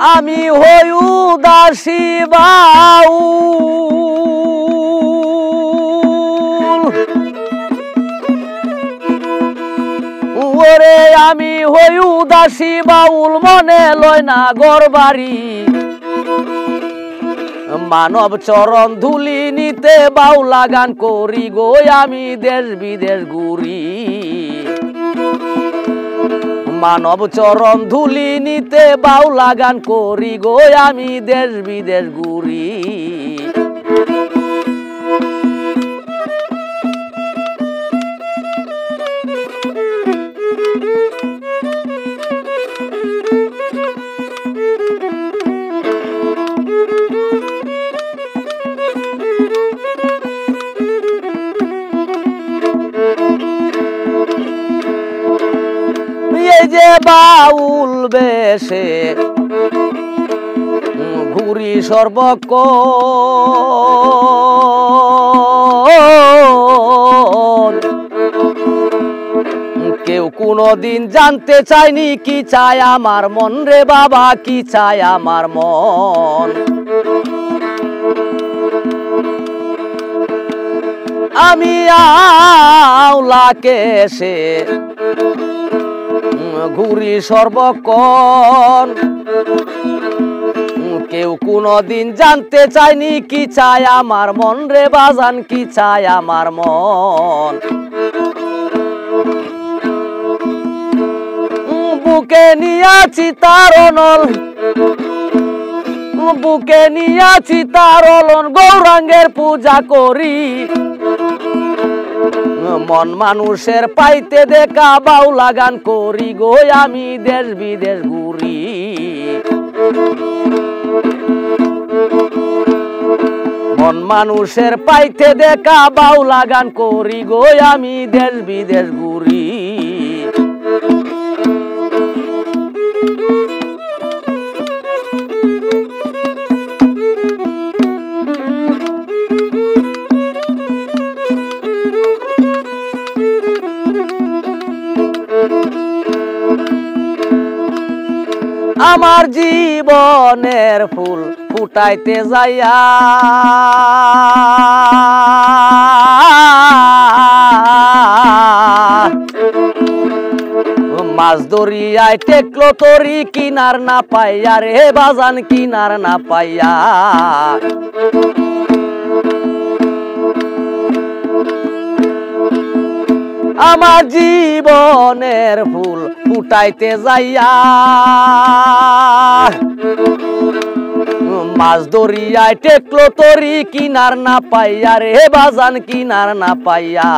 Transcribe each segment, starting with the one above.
আমি হই উদাসী বাউল, ওরে আমি হই উদাসী বাউল, মনে লয় না ঘর বাড়ি। মানব চরণ ধুলি নিতে বাউলা গান করি গো, আমি দেশ বিদেশ ঘুরি। মানব চরণ ধুলি নিতে বাউলা গান করি গো, আমি দেশ বিদেশ ঘুরি। এই যে বাউল বেশে ঘুরি সর্বক্ষণ, কেউ কোনদিন জানতে চায়নি কি চায় আমার মন রে বাবা, কি চায় আমার মন। আমি আওলা কেশে ঘুরি সর্বক্ষণ, কেউ কোনদিন জানতে চায়নি কি চায় আমার মন রে বাজান, কি চায় আমার মন। বুকে নিয়াছি তার অনল, বুকে নিয়াছি তার অলন, গৌরাঙ্গের পূজা করি। মন মানুষের পাইতে দেখা বাউলা গান করি গো, আমি দেশ বিদেশ ঘুরি। মন মানুষের পাইতে দেখা বাউলা গান করি গো, আমি দেশ বিদেশ ঘুরি। আমার জীবনের ফুল ফুটাইতে যাইয়া মাছ দরিয়ায় টেকলো তরি, কিনার না পাইয়া রে বাজান, কিনার না পাইয়া। আমার জীবনের ফুল ফুটাইতে যাইয়া মাছ দরিয়ায় টেকলো তরি, কিনার না পাইয়া রে বাজান, কিনার না পাইয়া।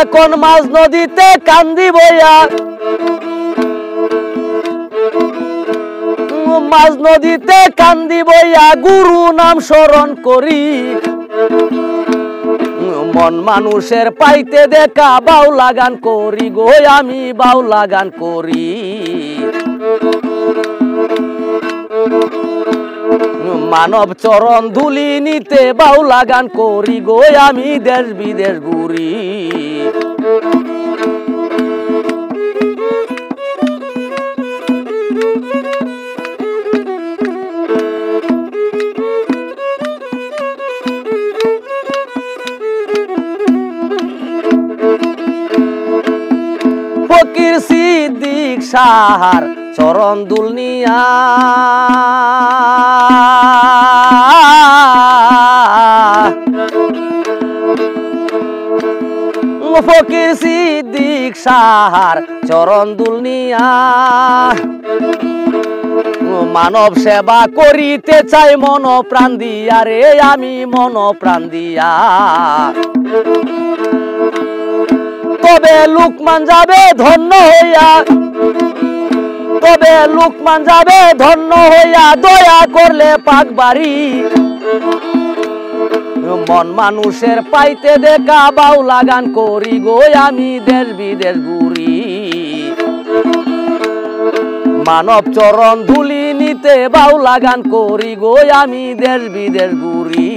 এখন মাঝ নদীতে কান্দি বইয়া, মাঝ নদীতে কান্দি বইয়া গুরু নাম স্মরণ করি। মন মানুষের পাইতে দেখা বাউলা গান করি গো, আমি বাউলা গান করি। মানব চরণ ধুলি নিতে বাউলা গান করি গো, আমি দেশ বিদেশ ঘুরি। ফকির সিদ্দিক সাহার চরণ দুল নিয়া ফকির সিদ্দিক সাহার চরণ দুল নিয়া মানব সেবা করিতে চাই মন প্রাণ দিয়া রে, আমি মন প্রাণ দিয়া। তবে লুকমান যাবে ধন্য হইয়া, তবে লুকমান যাবে ধন্য হইয়া, দয়া করলে পাক বাড়ি। মন মানুষের পাইতে দেখা বাউলা গান করি গো, আমি দেশ বিদেশ ঘুরি। মানব চরণ ধুলি নিতে বাউলা গান করি গো, আমি দেশ বিদেশ ঘুরি।